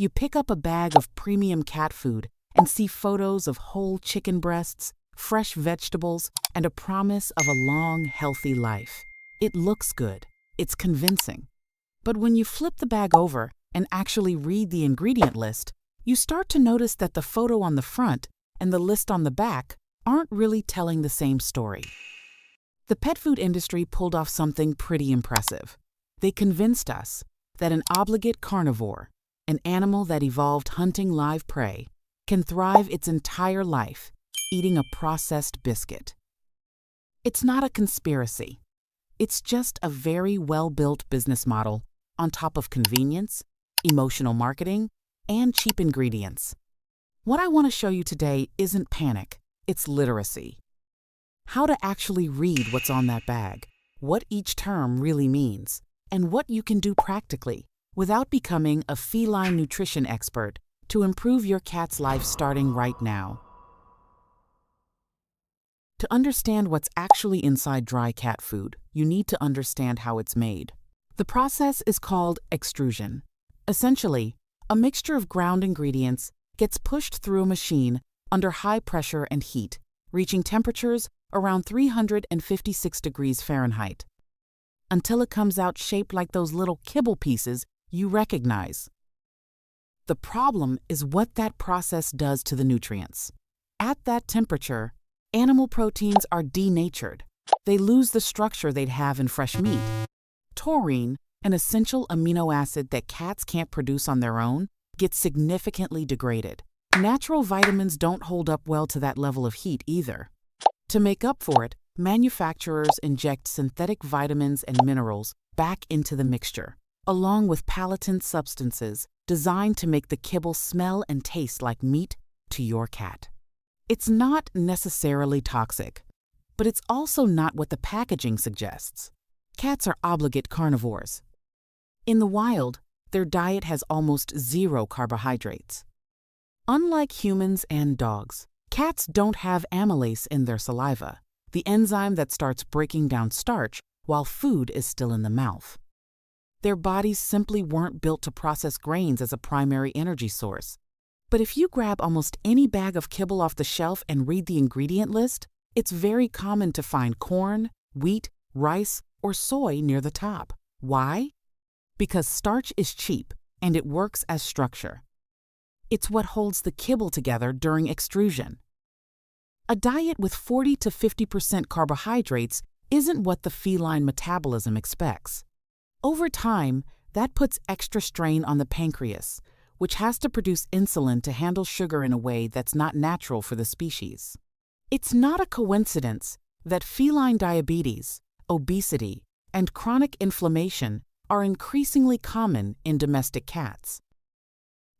You pick up a bag of premium cat food and see photos of whole chicken breasts, fresh vegetables, and a promise of a long, healthy life. It looks good. It's convincing. But when you flip the bag over and actually read the ingredient list, you start to notice that the photo on the front and the list on the back aren't really telling the same story. The pet food industry pulled off something pretty impressive. They convinced us that an obligate carnivore, an animal that evolved hunting live prey, can thrive its entire life eating a processed biscuit. It's not a conspiracy. It's just a very well-built business model on top of convenience, emotional marketing, and cheap ingredients. What I want to show you today isn't panic, it's literacy. How to actually read what's on that bag, what each term really means, and what you can do practically without becoming a feline nutrition expert to improve your cat's life starting right now. To understand what's actually inside dry cat food, you need to understand how it's made. The process is called extrusion. Essentially, a mixture of ground ingredients gets pushed through a machine under high pressure and heat, reaching temperatures around 356 degrees Fahrenheit, until it comes out shaped like those little kibble pieces you recognize. The problem is what that process does to the nutrients. At that temperature, animal proteins are denatured. They lose the structure they'd have in fresh meat. Taurine, an essential amino acid that cats can't produce on their own, gets significantly degraded. Natural vitamins don't hold up well to that level of heat either. To make up for it, manufacturers inject synthetic vitamins and minerals back into the mixture, along with palatant substances designed to make the kibble smell and taste like meat to your cat. It's not necessarily toxic, but it's also not what the packaging suggests. Cats are obligate carnivores. In the wild, their diet has almost zero carbohydrates. Unlike humans and dogs, cats don't have amylase in their saliva, the enzyme that starts breaking down starch while food is still in the mouth. Their bodies simply weren't built to process grains as a primary energy source. But if you grab almost any bag of kibble off the shelf and read the ingredient list, it's very common to find corn, wheat, rice, or soy near the top. Why? Because starch is cheap and it works as structure. It's what holds the kibble together during extrusion. A diet with 40 to 50% carbohydrates isn't what the feline metabolism expects. Over time, that puts extra strain on the pancreas, which has to produce insulin to handle sugar in a way that's not natural for the species. It's not a coincidence that feline diabetes, obesity, and chronic inflammation are increasingly common in domestic cats.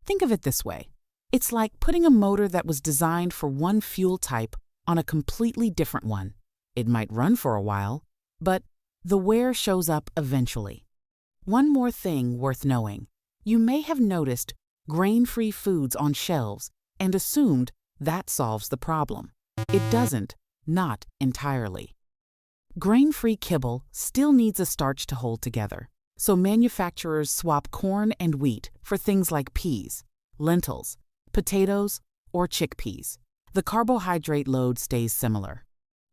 Think of it this way. It's like putting a motor that was designed for one fuel type on a completely different one. It might run for a while, but the wear shows up eventually. One more thing worth knowing. You may have noticed grain-free foods on shelves and assumed that solves the problem. It doesn't, not entirely. Grain-free kibble still needs a starch to hold together, so manufacturers swap corn and wheat for things like peas, lentils, potatoes, or chickpeas. The carbohydrate load stays similar.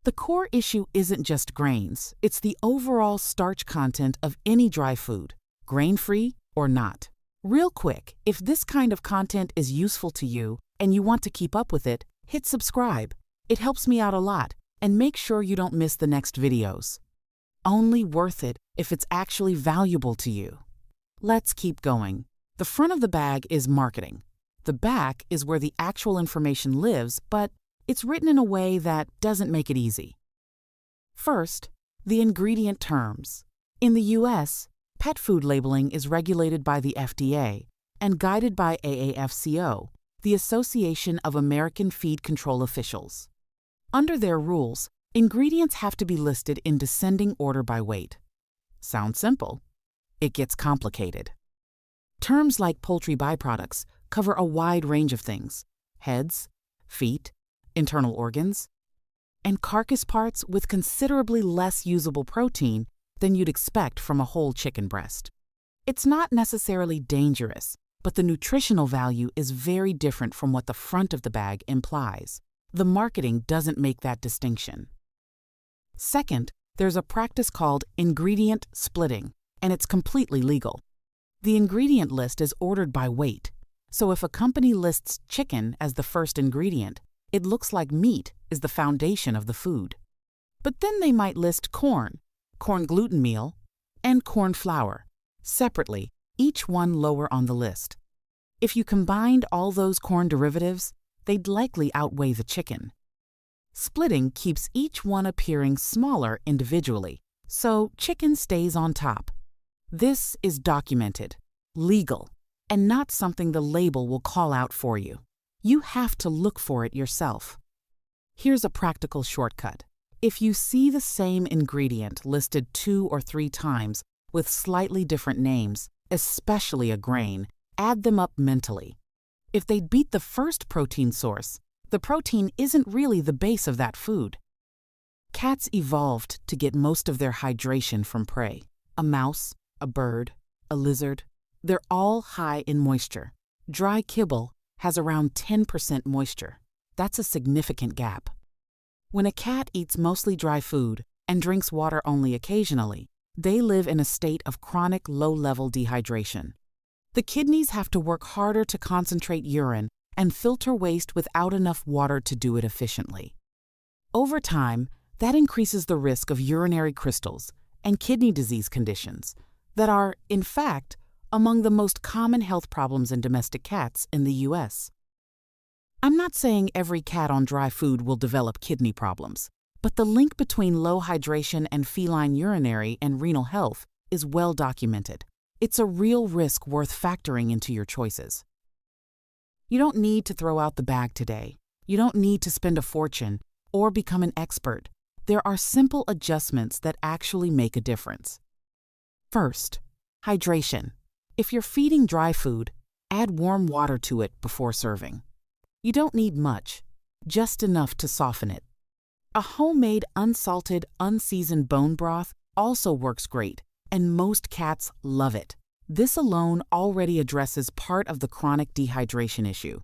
The core issue isn't just grains, it's the overall starch content of any dry food, grain-free or not. Real quick, if this kind of content is useful to you and you want to keep up with it, hit subscribe. It helps me out a lot, and make sure you don't miss the next videos. Only worth it if it's actually valuable to you. Let's keep going. The front of the bag is marketing. The back is where the actual information lives, but it's written in a way that doesn't make it easy. First, the ingredient terms. In the U.S., pet food labeling is regulated by the FDA and guided by AAFCO, the Association of American Feed Control Officials. Under their rules, ingredients have to be listed in descending order by weight. Sounds simple. It gets complicated. Terms like poultry byproducts cover a wide range of things: heads, feet, internal organs, and carcass parts with considerably less usable protein than you'd expect from a whole chicken breast. It's not necessarily dangerous, but the nutritional value is very different from what the front of the bag implies. The marketing doesn't make that distinction. Second, there's a practice called ingredient splitting, and it's completely legal. The ingredient list is ordered by weight, so if a company lists chicken as the first ingredient, it looks like meat is the foundation of the food. But then they might list corn gluten meal, and corn flour, separately, each one lower on the list. If you combined all those corn derivatives, they'd likely outweigh the chicken. Splitting keeps each one appearing smaller individually, so chicken stays on top. This is documented, legal, and not something the label will call out for you. You have to look for it yourself. Here's a practical shortcut. If you see the same ingredient listed 2 or 3 times with slightly different names, especially a grain, add them up mentally. If they beat the first protein source, the protein isn't really the base of that food. Cats evolved to get most of their hydration from prey. A mouse, a bird, a lizard, they're all high in moisture. Dry kibble has around 10% moisture. That's a significant gap. When a cat eats mostly dry food and drinks water only occasionally, they live in a state of chronic low-level dehydration. The kidneys have to work harder to concentrate urine and filter waste without enough water to do it efficiently. Over time, that increases the risk of urinary crystals and kidney disease conditions that are, in fact, among the most common health problems in domestic cats in the U.S. I'm not saying every cat on dry food will develop kidney problems, but the link between low hydration and feline urinary and renal health is well documented. It's a real risk worth factoring into your choices. You don't need to throw out the bag today. You don't need to spend a fortune or become an expert. There are simple adjustments that actually make a difference. First, hydration. If you're feeding dry food, add warm water to it before serving. You don't need much, just enough to soften it. A homemade unsalted, unseasoned bone broth also works great, and most cats love it. This alone already addresses part of the chronic dehydration issue.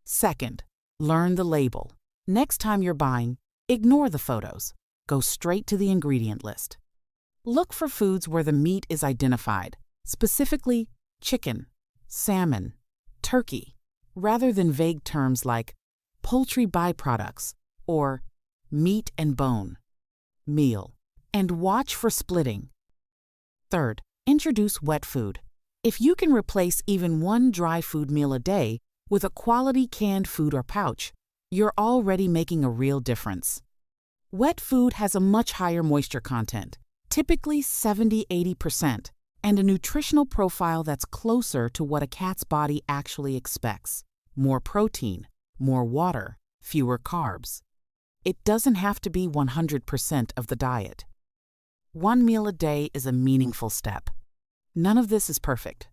Second, learn the label. Next time you're buying, ignore the photos. Go straight to the ingredient list. Look for foods where the meat is identified, specifically chicken, salmon, turkey, rather than vague terms like poultry byproducts or meat and bone, meal, and watch for splitting. Third, introduce wet food. If you can replace even one dry food meal a day with a quality canned food or pouch, you're already making a real difference. Wet food has a much higher moisture content, typically 70–80%, and a nutritional profile that's closer to what a cat's body actually expects. More protein, more water, fewer carbs. It doesn't have to be 100% of the diet. One meal a day is a meaningful step. None of this is perfect,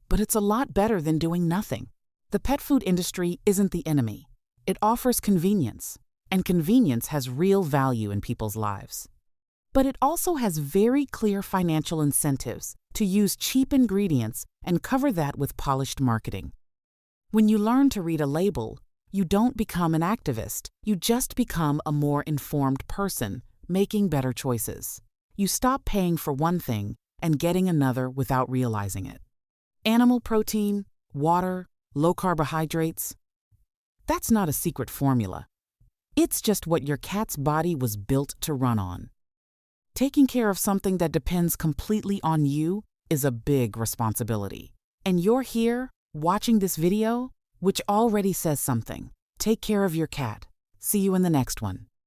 but it's a lot better than doing nothing. The pet food industry isn't the enemy. It offers convenience, and convenience has real value in people's lives. But it also has very clear financial incentives to use cheap ingredients and cover that with polished marketing. When you learn to read a label, you don't become an activist. You just become a more informed person, making better choices. You stop paying for one thing and getting another without realizing it. Animal protein, water, low carbohydrates. That's not a secret formula. It's just what your cat's body was built to run on. Taking care of something that depends completely on you is a big responsibility. And you're here, watching this video, which already says something. Take care of your cat. See you in the next one.